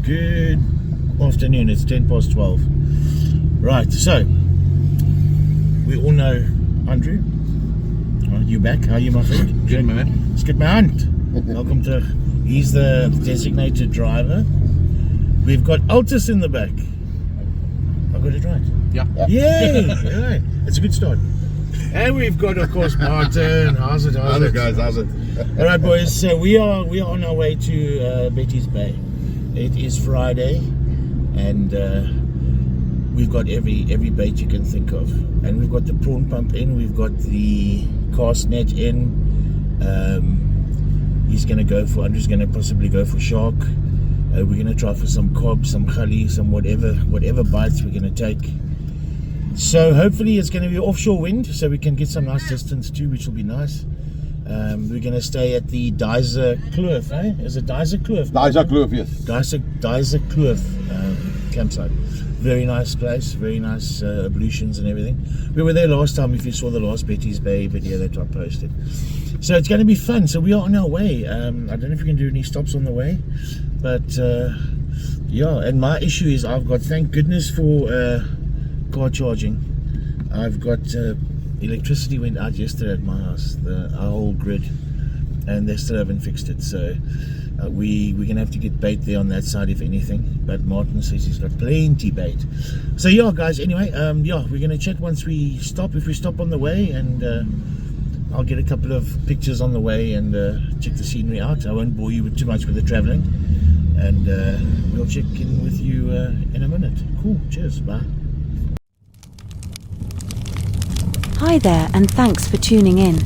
Good afternoon, it's 12:10. Right, so we all know Andrew. You back? How are you, my friend? Good, man. It's good, man. Welcome to. He's the designated driver. We've got Altus in the back. I got it right. Yeah. Yay! Right. It's a good start. And we've got, of course, Martin. How's it? How's it, guys? How's it? All right, boys. So we are on our way to Betty's Bay. It is Friday, and we've got every bait you can think of, and we've got the prawn pump in. We've got the cast net in. Andrew's going to possibly go for shark. We're going to try for some cob, some khali, some whatever bites we're going to take. So hopefully it's going to be offshore wind, so we can get some nice distance too, which will be nice. We're going to stay at the Duizer Kloof, eh? Is it Duizer Kloof? Duizer Kloof, yes. Duizer Kloof campsite. Very nice place, very nice ablutions and everything. We were there last time, if you saw the last Betty's Bay video that I posted. So it's going to be fun. So we are on our way. I don't know if we can do any stops on the way, but yeah, and my issue is I've got, thank goodness for car charging. I've got electricity went out yesterday at my house, our whole grid, and they still haven't fixed it. So we're gonna have to get bait there on that side, if anything. But Martin says he's got plenty bait. So yeah, guys. Anyway, yeah, we're gonna chat once we stop. If we stop on the way, and I'll get a couple of pictures on the way and check the scenery out. I won't bore you too much with the traveling, and we'll check in with you in a minute. Cool. Cheers. Bye. Hi there, and thanks for tuning in.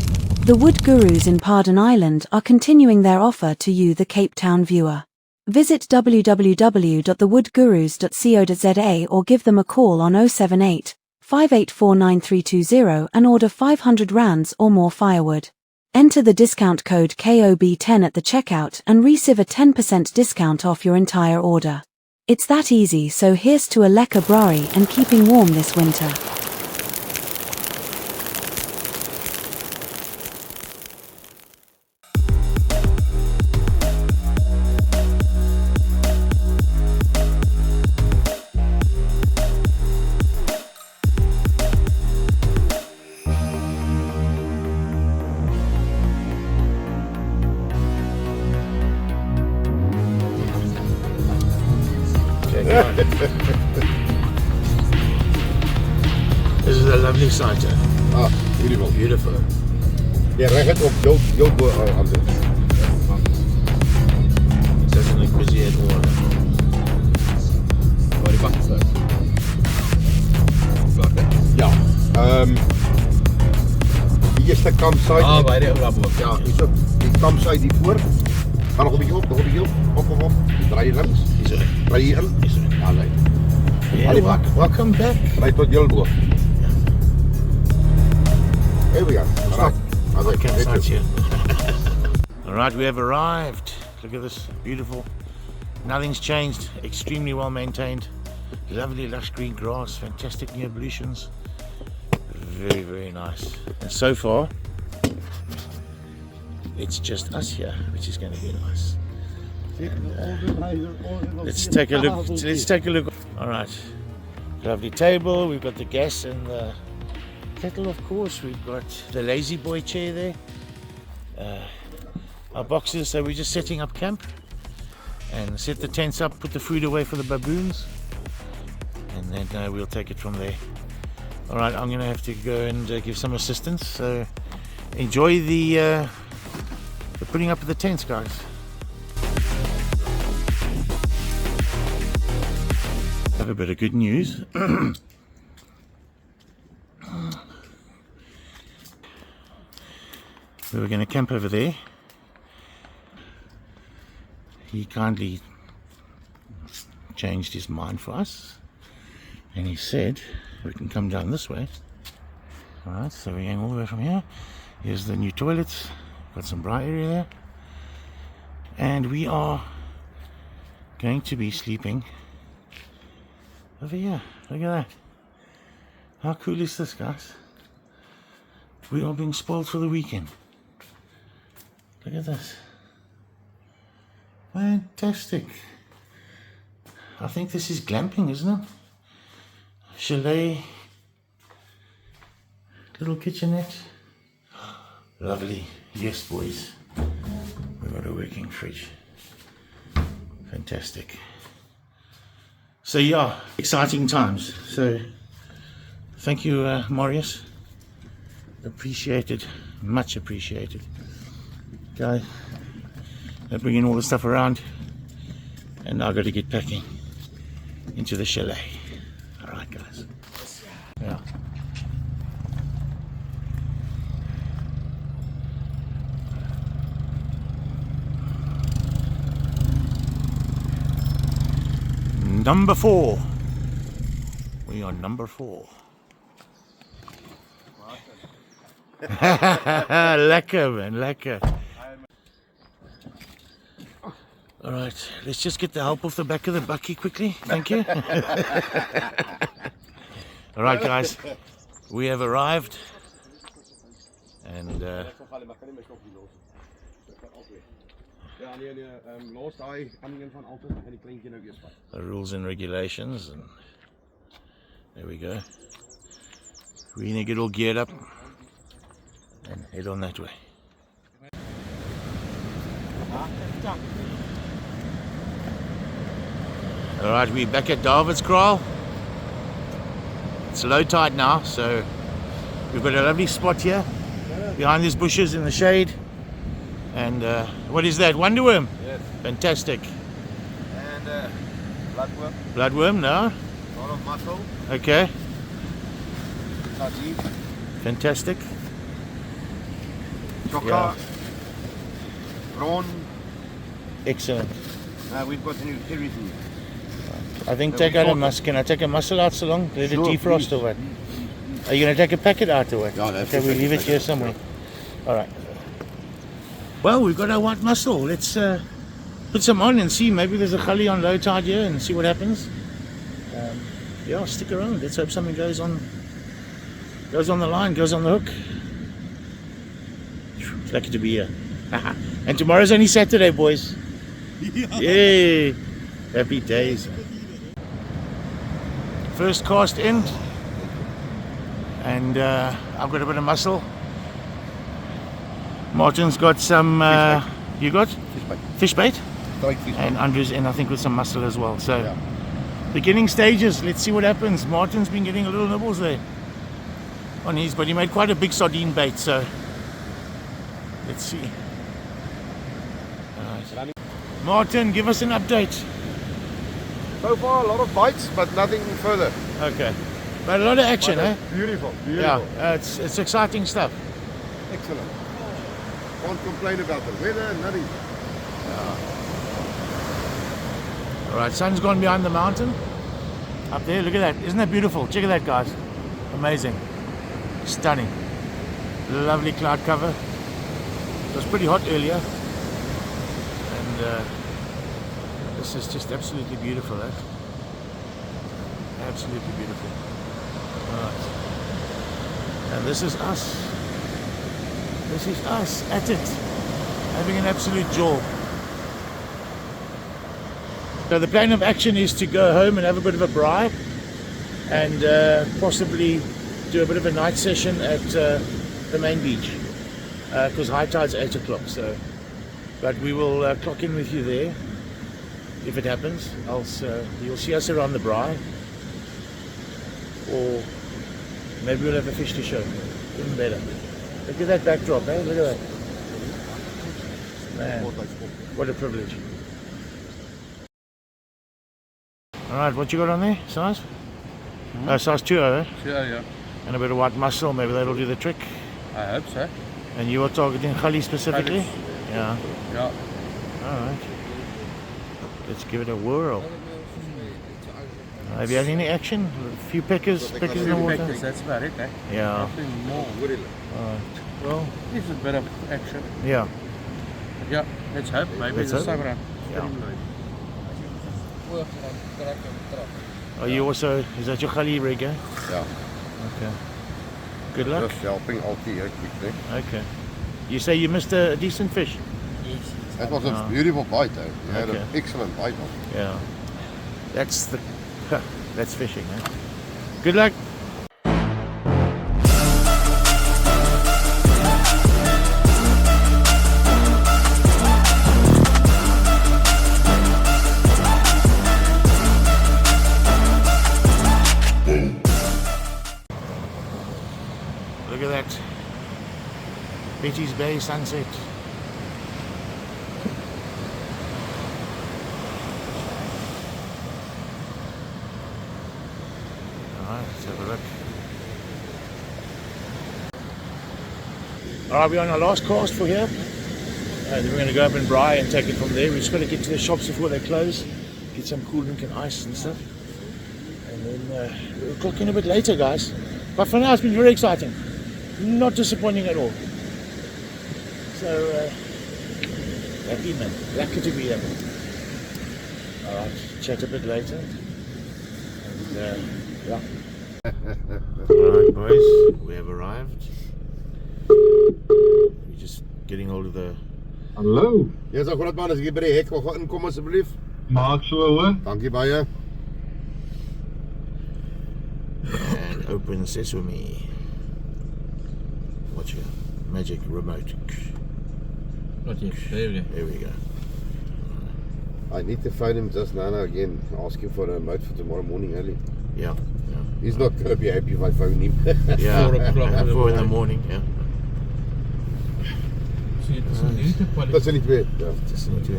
The Wood Gurus in Pardon Island are continuing their offer to you, the Cape Town viewer. Visit www.thewoodgurus.co.za or give them a call on 078 584 9320 and order 500 rands or more firewood. Enter the discount code KOB10 at the checkout and receive a 10% discount off your entire order. It's that easy, so here's to a lekker braai and keeping warm this winter. This is a lovely site. Ah, beautiful. Beautiful. Ja, reg het op jou anders. It doesn't look busy at all. Waar die bakjes daar? Vlak, hè? Ja. Die eerste campsite. Ah, bij de Baboons. Ja, is ook die campsite die voor. Ga nog een beetje op, op. Die draai je links. Is it? Draai je in. Is it? Ja, nee. Yeah, welcome back. Draai tot Jilbo. Here we go. Stop. Right. Campsite here. Alright, we have arrived. Look at this, beautiful. Nothing's changed, extremely well maintained. Lovely lush green grass, fantastic new ablutions. Very, very nice. And so far, it's just us here, which is going to be nice. Let's take a look. All right, lovely table. We've got the gas and the kettle, of course. We've got the lazy boy chair there. Our boxes. So we're just setting up camp and set the tents up, put the food away for the baboons, and then we'll take it from there. All right, I'm gonna have to go and give some assistance. So enjoy the putting up of the tents, guys. Have a bit of good news. We were going to camp over there. He kindly changed his mind for us, and he said we can come down this way. Alright, so we're going all the way from here. Here's the new toilets. Got some braai area there. And we are going to be sleeping over here. Look at that. How cool is this, guys? We are being spoiled for the weekend. Look at this. Fantastic. I think this is glamping, isn't it? Chalet. Little kitchenette. Lovely. Yes, boys. We've got a working fridge. Fantastic. So yeah, exciting times. So thank you, Marius. Appreciated. Much appreciated. Okay. They're bringing all the stuff around. And now I've got to get packing into the chalet. Alright, guys. Yeah. Number 4. We are number 4. Lekker, man, lekker. All right, let's just get the help off the back of the bucky quickly. Thank you. All right, guys, we have arrived, and Ja, nee, los daai aanneem van altyd en die kleintjie nou eers vat. the rules and regulations, and there we go. We're gonna get all geared up and head on that way. All right, we're back at David's Kraal. It's low tide now, so we've got a lovely spot here behind these bushes in the shade. And what is that? Wonderworm? Yes. Fantastic. And bloodworm, Bloodworm, no? a lot of mussel, Okay. sardine, Fantastic. chokka, Yeah. prawn. Excellent. We've got a new series in. I think No, take we out a thought mussel. Can I take a mussel out so long? Let it Sure, defrost please. or what? Are you going to take a packet out or what? Yeah, that's Okay, the we'll leave it packet. here somewhere. All right. Well, we've got our white mussel. Let's put some on and see. Maybe there's a gully on low tide here and see what happens. Yeah, stick around. Let's hope something goes on the line, goes on the hook. It's lucky to be here. And tomorrow's only Saturday, boys. Yay! Happy days. First cast in, and I've got a bit of mussel. Martin's got some. You got Fish bait. fish bait, Straight fish bait. and Andrew's in, I think, with some mussel as well. So, Yeah. beginning stages. Let's see what happens. Martin's been getting a little nibbles there on his, but he made quite a big sardine bait. So, let's see. All right. Martin, give us an update. So far, a lot of bites, but nothing further. Okay, but a lot of action, eh? Beautiful, Yeah, beautiful. it's exciting stuff. Excellent. Can't complain about the weather, nothing. All right, sun's gone behind the mountain. Up there, look at that. Isn't that beautiful? Check at that, guys. Amazing. Stunning. Lovely cloud cover. It was pretty hot earlier. And this is just absolutely beautiful, eh? Absolutely beautiful. All right. And this is us. This is us at it. Having an absolute jaw. So the plan of action is to go home and have a bit of a braai and possibly do a bit of a night session at the main beach because high tide's 8 o'clock. So, but we will clock in with you there if it happens. Else you'll see us around the braai, or maybe we'll have a fish to show. Even better. Look at that backdrop, eh? Look at that. Man, what a privilege. Alright, what you got on there? Size? Size 2, eh? Yeah, And a bit of white mussel, maybe that'll do the trick. I hope so. And you are targeting gully specifically? Gullies. Yeah. Yeah. Alright. Let's give it a whirl. Have you had any action? A few peckers in the water? Because that's about it, eh? Yeah. Nothing more. Alright. Well, This is a bit of action. yeah. Yeah, let's hope. Maybe Let's this hope. time around. Yeah. Are you also, is that your gully rig, eh? Yeah. Okay. Good luck. Just helping Altie here quickly. Okay. You say you missed a decent fish? That was a beautiful bite though. You had Okay. an excellent bite on. Yeah. That's the that's fishing, eh? Good luck. Look at that Betty's Bay sunset. Alright, let's have a look. Alright, we're on our last cast for here. Then we're going to go up and braai and take it from there. We've just got to get to the shops before they close, get some cool drink and ice and stuff. And then we'll cook in a bit later, guys. But for now, it's been very exciting. Not disappointing at all. So, happy man. Lucky to be here. Alright, chat a bit later. And, yeah. Alright, boys, we have arrived. We're just getting hold of the... Hallo. Ja, so groot man, as jy by die hek wil gaan inkom asseblief. Maak so hoor. Dankie baie. And open sesame. Watch your magic remote. Not yet. There we go. There we go. I need to phone him just now again, asking for a remote for tomorrow morning early. Yeah, yeah. He's not going to be happy if I phone him. Yeah, 4 o'clock in the 4 in the morning. morning, yeah. See, it doesn't need to polish. Dat is niet weer. Ja. Just need to...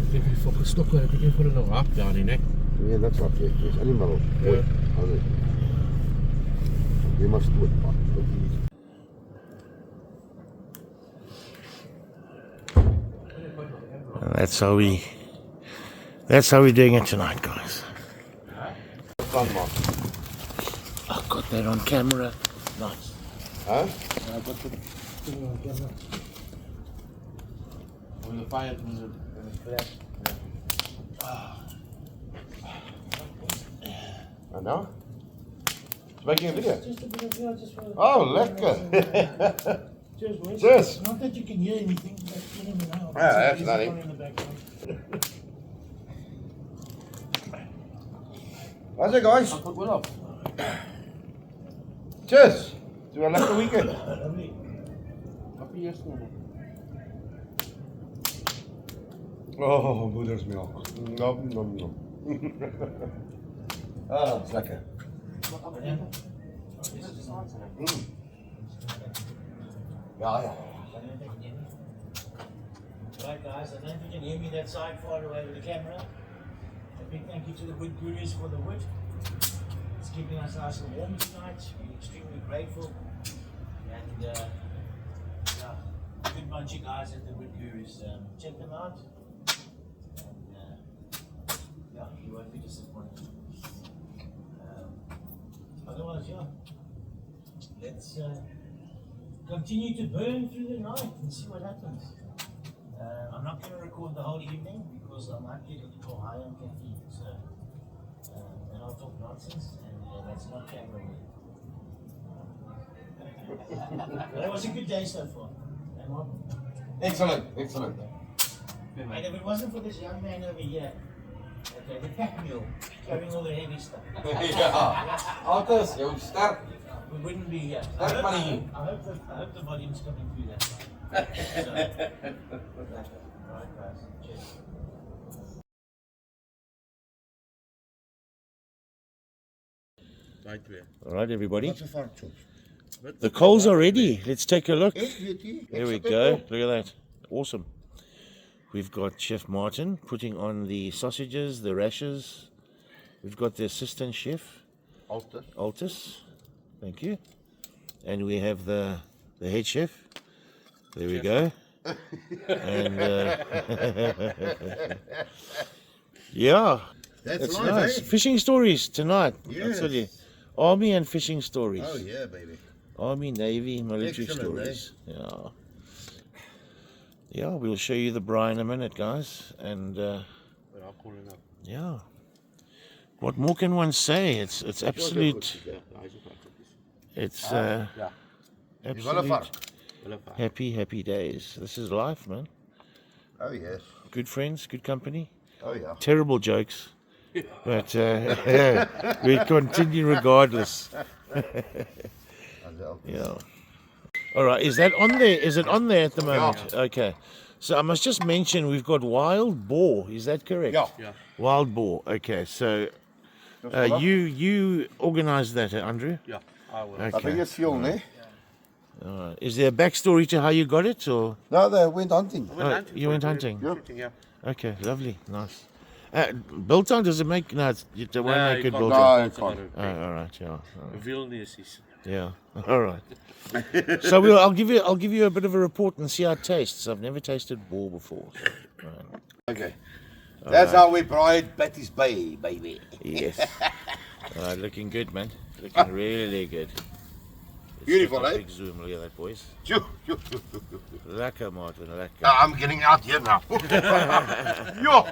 Ek het die fucking stok waar ek het vir 'n hap daar nie, né? Nee, dat is wat jy is. Animal. Ja. Jy mag stoot. And that's how we're doing it tonight, guys. I got that on camera. Nice. Huh? I got the thing on camera. When the fire was a flash. And now? It's making a video. Just a bit of, yeah, just for... Oh, lekker. Cheers, boys. Cheers. Not that you can hear anything, but you never know. Yeah, that's There's nothing. one in the background. How's it, guys? Pak wel op. Cheers. To a lekker weekend. Lovely. Happy yesterday. Oh, moedersmelk. Nom, nom, nom. Ah, dat is lekker. Ja, ja. Right, guys, I don't know if you can hear me that side far away with the camera. A big thank you to the wood gurus for the wood. It's keeping us nice and warm tonight. We're extremely grateful. And yeah, good bunch of guys at the wood gurus. Check them out. And yeah, you won't be disappointed. Otherwise, yeah, let's continue to burn through the night and see what happens. I'm not going to record the whole evening because I might get a little high on caffeine. So, and I'll talk nonsense, and that's not camera ready. But it was a good day so far. And what? Excellent, excellent. And if it wasn't for this young man over here, okay, the pack mule, carrying all the heavy stuff, Ja, altijd, jou sterk. we wouldn't be here. Sterk man hier. I hope the volume's coming through that. So, right, guys. Cheers. Right weer. All right, everybody. Wat 'n varkens. The coals are ready. Let's take a look. Ek weet nie. There we go. Look at that. Awesome. We've got Chef Martin putting on the sausages, the rashers. We've got the assistant chef, Altyd. Altus. Thank you. And we have the head chef. There we go. And yeah, That's it's live, nice. eh? Fishing stories tonight. I'll Yes. tell you. Army and fishing stories. Oh yeah, baby. Army, Navy, military Excellent, stories. Yeah. Yeah, we'll show you the braai in a minute, guys. And Ja, cool enough. yeah. What more can one say? It's absolute. It's Ja. Dis wel 'n vark. absolute happy days. This is life, man. Oh, yes. Good friends, good company. Oh, yeah. Terrible jokes, but we continue regardless. Yeah. All right, is that on there? Is it on there at the moment? Okay. So I must just mention we've got wild boar. Is that correct? Yeah. Wild boar. Okay. So you organised that, Andrew? Yeah, I will. I think Okay. it's fuel, eh? All right. Is there a backstory to how you got it, or No, they went hunting. you went hunting? Yeah. Yeah. Okay, lovely, nice. Biltong, does it make? No, it won't No, make you it can't. biltong. No, you can't. Oh, all right, yeah. Vilnius is. Yeah. All right. So I'll give you a bit of a report and see how it tastes. I've never tasted boar before. So, right. Okay. That's how we fried Betty's Bay, baby. Yes. All right, looking good, man. Looking really good. Let's Beautiful, take a eh? Big zoom. Look at that, boys. Phew. Lekker, Martin. Lekker. I'm getting out here now. Yo.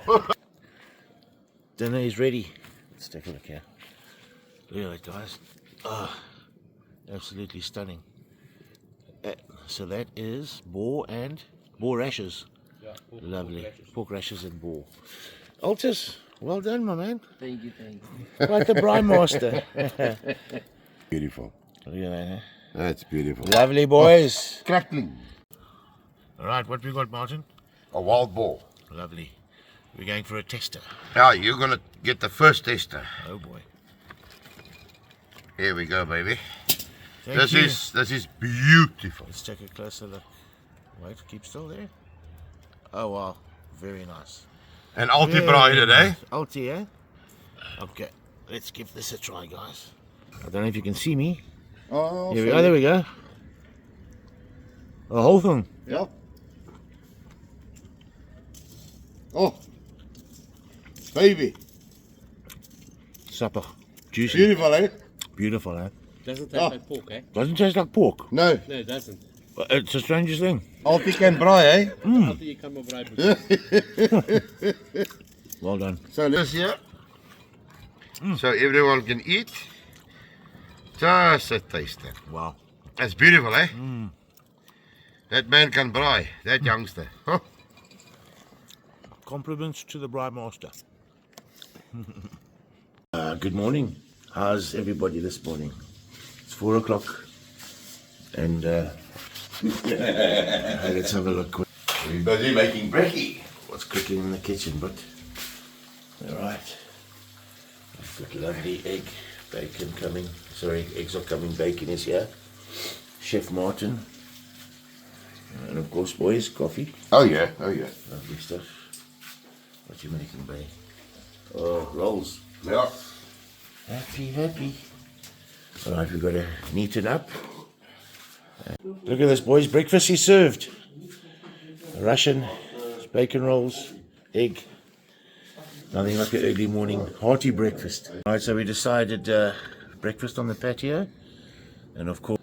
Dinner is ready. Let's take a look here. Look at that, guys. Ah, absolutely stunning. So that is boar and boar rashes. Yeah, Lovely. Pork rashes and boar. Altus, well done, my man. Thank you, thank you. Quite the braai master. Beautiful. Look at that, eh? That's beautiful. Lovely, boys. Crackling. All right, what we got, Martin? A wild boar. Lovely. We're going for a tester. Now you're gonna get the first tester. Oh boy. Here we go, baby. Thank This you. is beautiful. Let's take a closer look. Wait, keep still there. Oh wow, very nice. And braai today. Alti, eh? Okay, let's give this a try, guys. I don't know if you can see me. Oh, Here we go, there we go. A whole thing. Yeah. Oh, baby. Supper. Juicy. Beautiful, eh? Beautiful, eh? Doesn't taste like pork, eh? Doesn't taste like pork. No. No, it doesn't. It's the strangest thing. Alti and braai, eh? After you come over, right? Well done. So this here. So everyone can eat. Just a taster. Wow. That's beautiful, eh? That man can braai, that youngster. Huh? Compliments to the braai master. Good morning. How's everybody this morning? It's 4 o'clock. And let's have a look. We're busy making brekkie. What's cooking in the kitchen, but all right. I've got lovely egg, bacon coming. Sorry, eggs are coming, bacon is here. Chef Martin. And of course, boys, coffee. Oh yeah, oh yeah. Lovely stuff. What you making, babe? Oh, rolls. Yeah. Happy, happy. All right, we've got to neaten up. Look at this, boys. Breakfast is served. Russian, bacon rolls, egg. Nothing like an early morning hearty breakfast. All right, so we decided breakfast on the patio. And of course,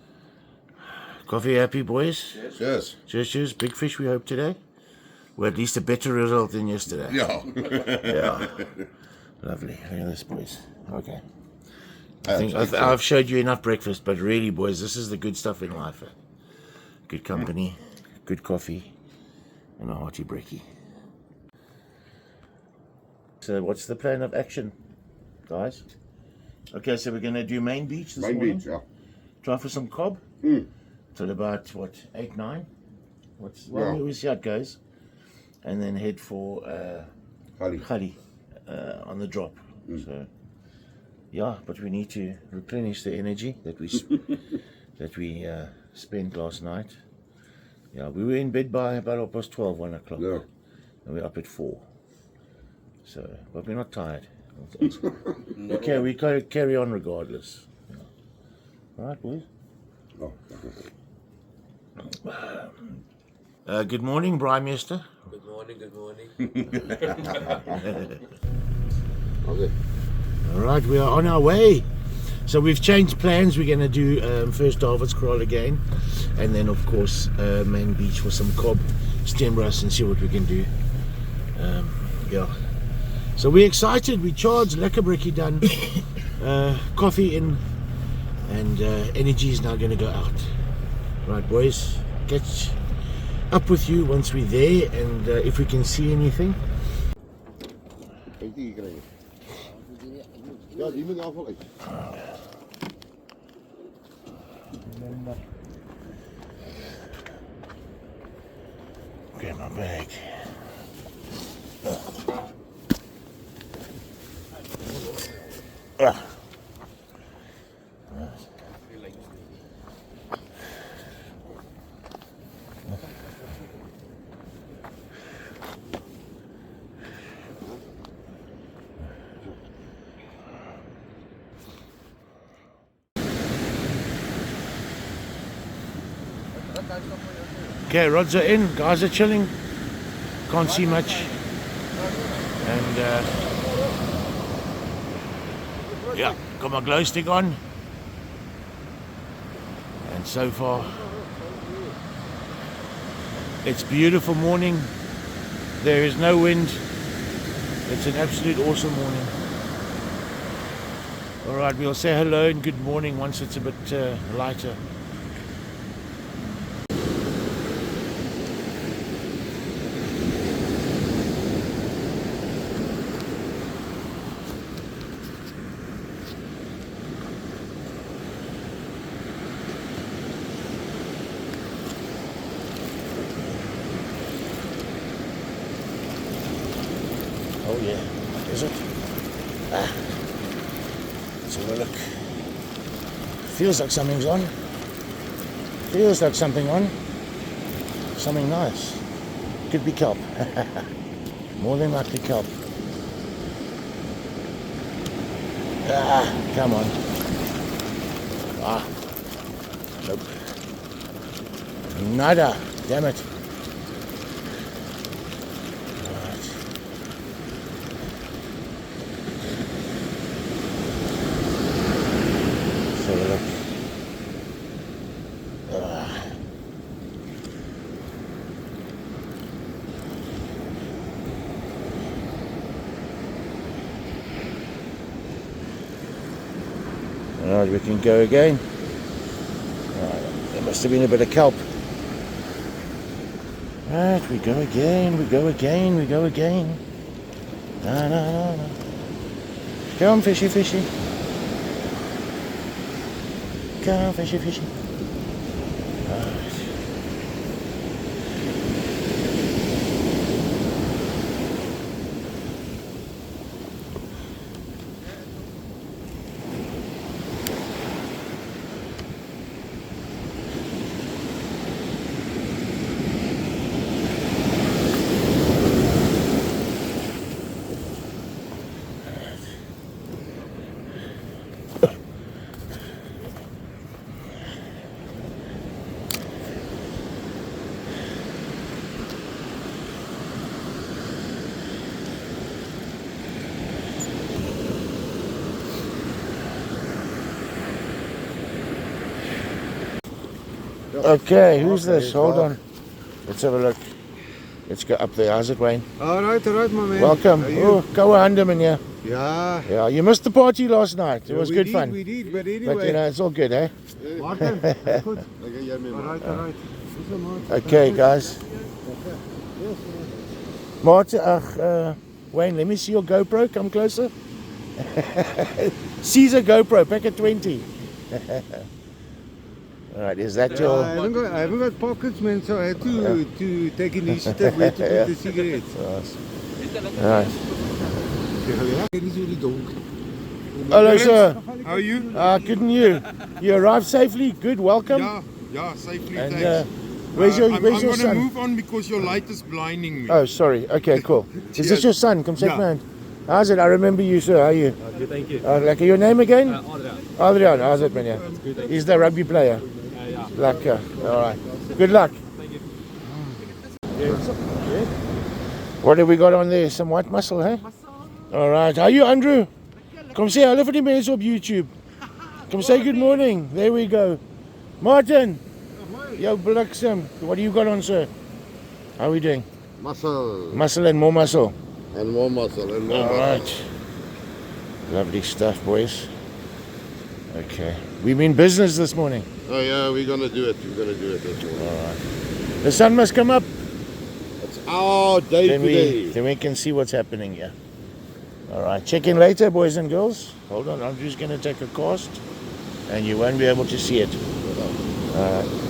coffee happy, boys. Yes. Cheers, cheers. Big fish we hope today. Well, at least a better result than yesterday. Yeah. Yeah. Lovely. Look at this, boys. Okay. I think I've showed you enough breakfast, but really, boys, this is the good stuff in life. Good company, good coffee, and a hearty brekkie. So what's the plan of action, guys? Okay, so we're going to do Main Beach this Main morning. beach, yeah. Try for some cob. Till about, what, 8, 9? Yeah. We'll see how it goes. And then head for Honey. Khali on the drop. So, yeah, but we need to replenish the energy that we spent last night. Yeah, we were in bed by about 12, 1 o'clock. Yeah. And we're up at 4. So, but we're not tired. Okay, we gotta carry on regardless. Yeah. All right, boys. Oh. Good morning, Braaimeester. Good morning, good morning. Okay. All right, we are on our way. So we've changed plans. We're going to do first Harvest Kraal again, and then of course Main Beach for some cob, Stembras, and see what we can do. Yeah. So we're excited. We charged, lekker brekkie done, coffee in, and energy is now going to go out. Right, boys. Catch up with you once we're there, and if we can see anything. Get my bag. Okay, rods are in, guys are chilling, can't see much, and yeah, got my glow stick on, and so far it's beautiful morning, there is no wind, it's an absolute awesome morning. Alright, we'll say hello and good morning once it's a bit lighter. Oh yeah, is it? Let's have a look. Feels like something's on. Feels like something on. Something nice. Could be kelp. More than likely kelp. Come on. Nope. Nada. Damn it. Alright, we can go again. There must have been a bit of kelp. Right, we go again, we go again, we go again. No. Come on, fishy, fishy. Come on, fishy, fishy. Okay, who's this? Hold on. Let's have a look. Let's go up there. How's it, Wayne? Alright, my man. Welcome. Oh, go under, man, yeah. Yeah. You missed the party last night. It was good fun. We did, but anyway. But, it's all good, eh? Martin, good. Alright. Okay, guys. Martin, Wayne, let me see your GoPro. Come closer. Caesar GoPro, pack at 20. Alright, is that your... I haven't got pockets, man, so I had to take initiative where to put the cigarettes. Alright. It's donk. Hello, sir. How are you? Good and you? You arrived safely? Good, welcome. Yeah, safely, And thanks. where's your I'm going to son? move on because your light is blinding me. Oh, sorry. Okay, cool. Is this your son? Come shake my hand. How's it? I remember you, sir. How are you? Good, thank you. Like, your name again? Adrian. Adrian. How's it, man? Yeah. Good, thank He's the rugby player. yeah. Like, all right. Good luck. Thank you. What have we got on there? Some white muscle, hey? All right. How are you, Andrew? Come say hello for the men on YouTube. Come say good morning. There we go. Martin. Yo, Bliksem. What do you got on, sir? How are we doing? Muscle. Muscle and more muscle. And more muscle. And more All muscle. right. Lovely stuff, boys. Okay. We mean business this morning. Oh, yeah, we're going to do it. We're going to do it this morning. All right. The sun must come up. It's our day today. Then we can see what's happening here. All right, check in later, boys and girls. Hold on, I'm just going to take a cast, and you won't be able to see it. All right.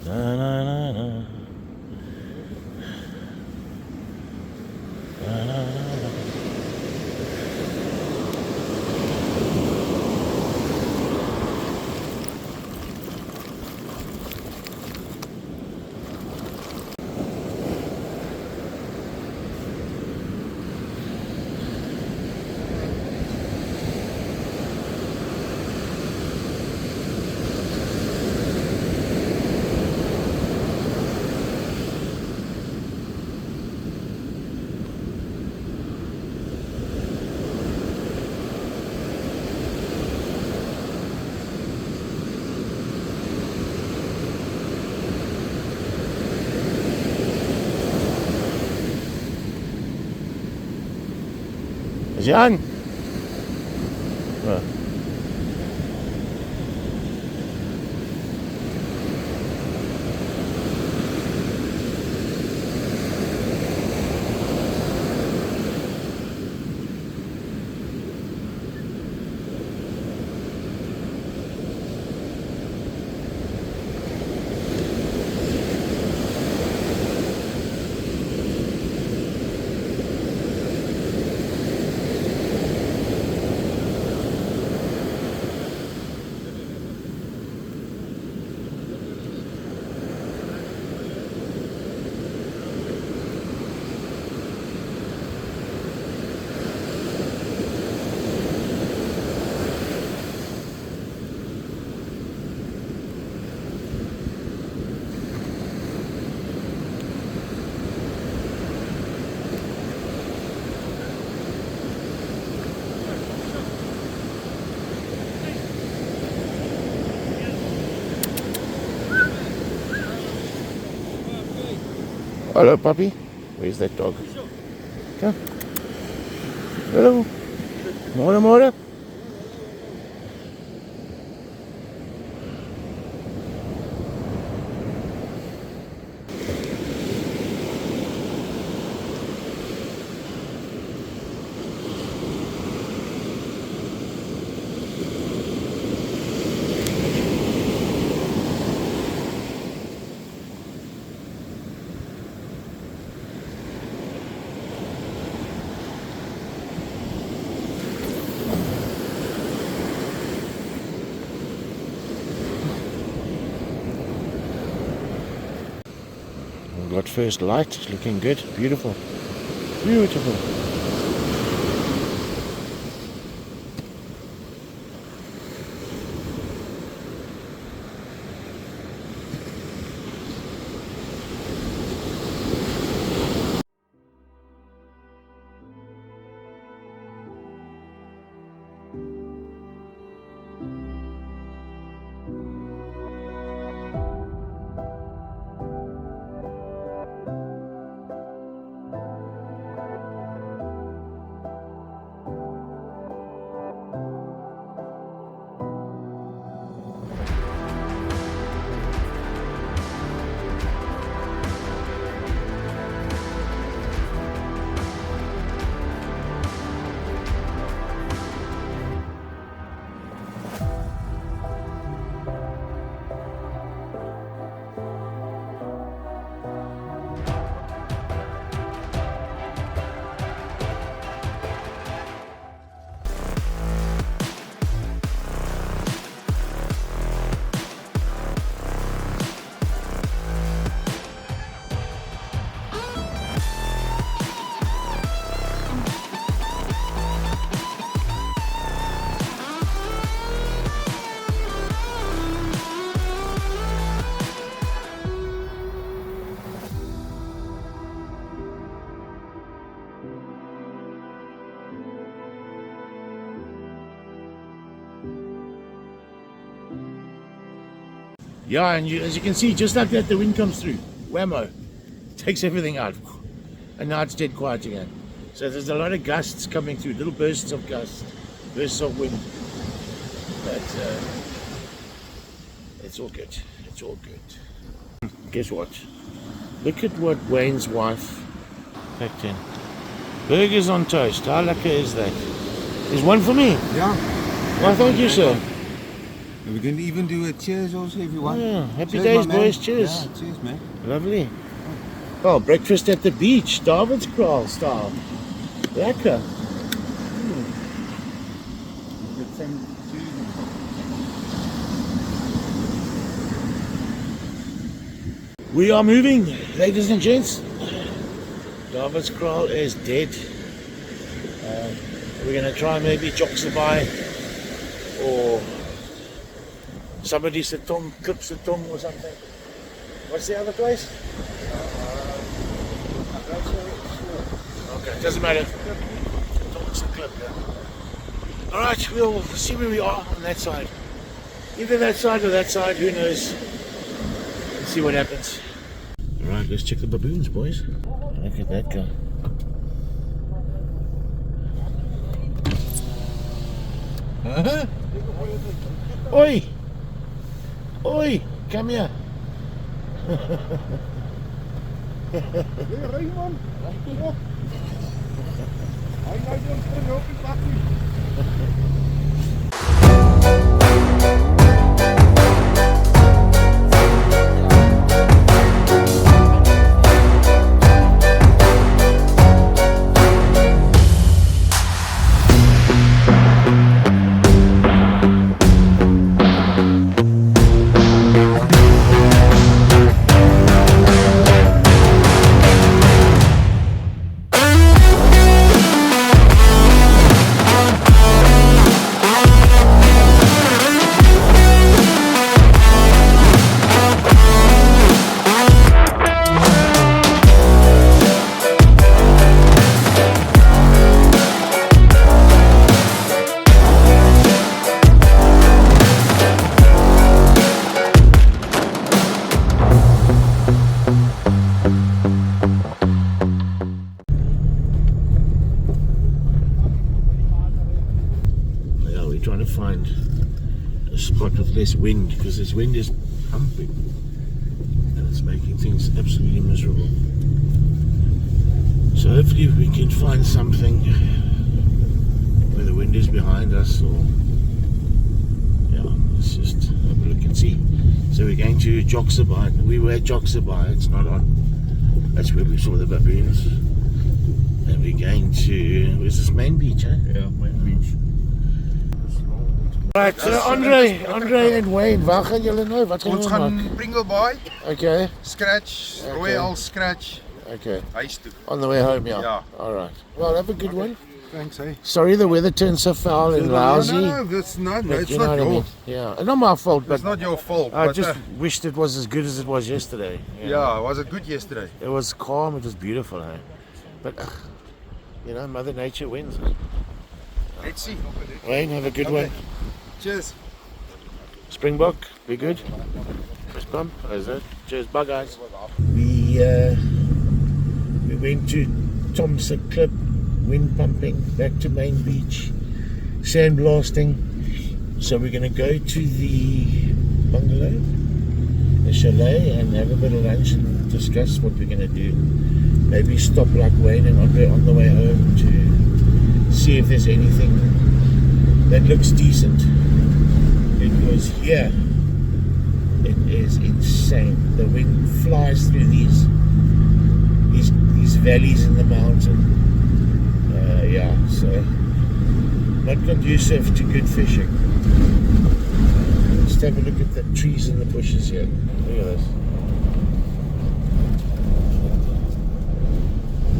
Na, na, na, na. Na, na, na, na. Is he on? Well. Hello, puppy. Where's that dog? Come. Hello. Mora, Mora. We've got first light. It's looking good. Beautiful. Beautiful. Yeah, and as you can see, just like that, the wind comes through. Whammo. Takes everything out. And now it's dead quiet again. So there's a lot of gusts coming through, little bursts of gust, bursts of wind. But it's all good. It's all good. Guess what? Look at what Wayne's wife packed in. Burgers on toast. How lucky is that? There's one for me. Yeah. Well, thank you, sir. We can even do a cheers also if you want. Yeah, happy Cheers, days, my man. boys. Cheers. Yeah, cheers, man. Lovely. Oh, breakfast at the beach, Davidskraal style. Lekker. We are moving, ladies and gents. Davidskraal is dead. We're going to try maybe Joxabai or somebody's Satong, Clip Satong or something. What's the other place? Okay, doesn't matter. It's a clip, yeah. Alright, we'll see where we are on that side. Either that side or that side, who knows. Let's see what happens. Alright, let's check the baboons, boys. Look at that guy. Oi! Oi! Come here! Trying to find a spot with less wind because this wind is pumping and it's making things absolutely miserable. So hopefully we can find something where the wind is behind us, or yeah, let's just have a look and see. So we're going to Joxabai. We were at Joxabai, it's not on. That's where we saw the baboons. And we're going to, where's this main beach, eh? Yeah, main beach. Right, so Andre en Wayne, waar gaan jullie nou? Wat gaan Ons jullie gaan maken? Pringlebaai, Okay, scratch, Okay. Royal scratch, okay. huis toe. On the way home, yeah. Yeah. Alright. Well, have a good one. Thanks, eh? Sorry the weather turned so foul and lousy. No, that's not. But It's you know not what I mean? yours. Yeah, not my fault, but It's not your fault, I but just wished it was as good as it was yesterday. you know. yeah, was it good yesterday? It was calm, it was beautiful, eh? But, you know, Mother Nature wins. Let's see. Wayne, have a good one. Cheers. Springbok, be good. Fist bump, is it? Cheers, bye guys. We went to Thompson Clip, wind pumping, back to Main Beach, sandblasting. So we're going to go to the bungalow, the chalet, and have a bit of lunch and discuss what we're going to do. Maybe stop like Wayne and Andre on the way home to see if there's anything that looks decent. Because here it is insane. The wind flies through these valleys in the mountain. Yeah, so not conducive to good fishing. Just have a look at the trees and the bushes here. Look at this.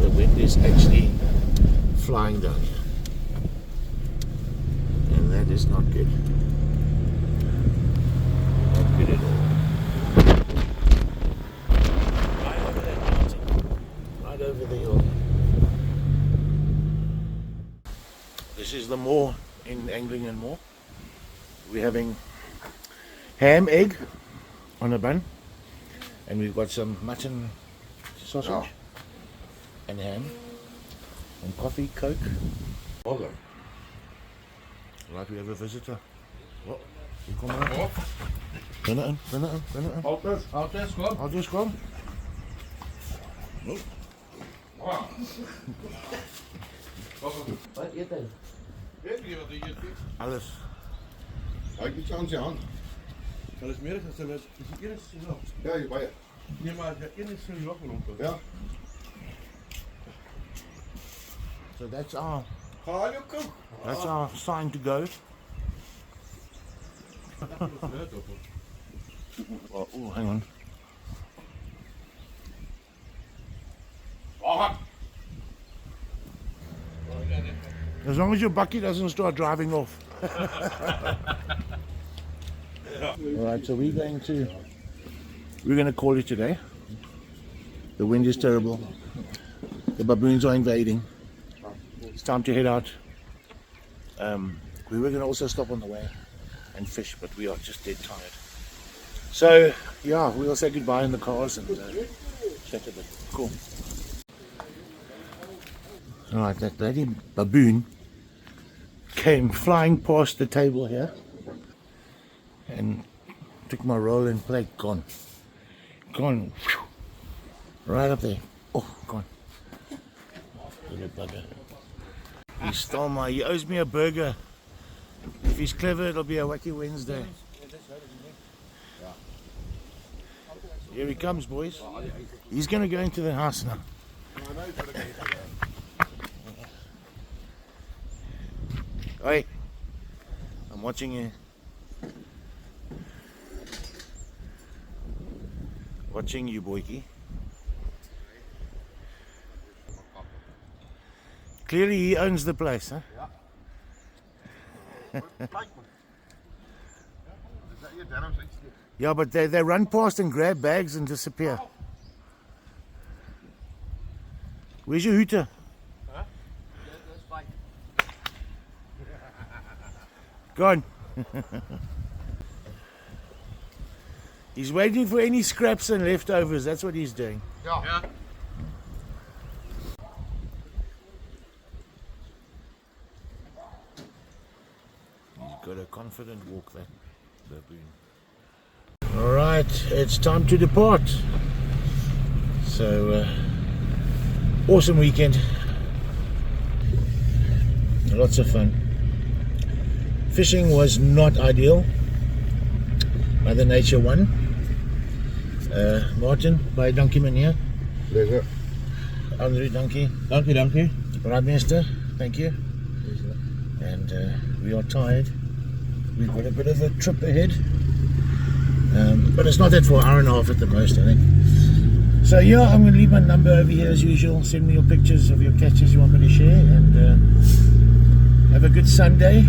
The wind is actually flying down here, and that is not good. Not good at all. Right over that mountain, right over the hill. This is the moor in Angling and Moor. We're having ham, egg, on a bun, and we've got some mutton sausage Oh. and ham and coffee, Coke. Okay. Right, we have a visitor. Oh, you come out. Bring it in, bring it in, bring it in. Altijd, kom. I'll just come. Nope. Wat eet hy? Alles. Kijk iets aan zijn hand. Sal is meer as hulle is die een is nog. Ja, je bij. Nee, maar die een is nog wel om. Ja. So that's our Ga je kom. That's our sign to go. Oh, hang on. As long as your bucket doesn't start driving off. Alright, so we're going to call it today. The wind is terrible. The baboons are invading. It's time to head out. We were going to also stop on the way and fish, but we are just dead tired. So, yeah, we'll say goodbye in the cars and chat a bit. Cool. Alright, that lady baboon came flying past the table here and took my roll and plate. Gone. Gone. Right up there. Oh, gone. Little bugger. He owes me a burger. If he's clever, it'll be a wacky Wednesday. Here he comes, boys. He's going to go into the house now. Hey, I'm watching you. Watching you, boyki. Clearly he owns the place, huh? Yeah, but they run past and grab bags and disappear. Where's your hooter? Go on. He's waiting for any scraps and leftovers. That's what he's doing. Ja. He's got a confident walk, that baboon. Alright, it's time to depart. So, awesome weekend. Lots of fun. Fishing was not ideal. Mother Nature won. Martin, by dankie meneer. Pleasure. Andrew, dankie. Dankie. Brandmeester, thank you. And we are tired. We've got a bit of a trip ahead. But it's not that for an hour and a half at the most, I think. So yeah, I'm going to leave my number over here as usual. Send me your pictures of your catches you want me to share. And have a good Sunday.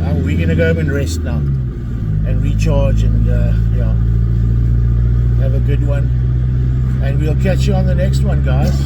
And we're going to go home and rest now. And recharge and yeah, have a good one. And we'll catch you on the next one, guys.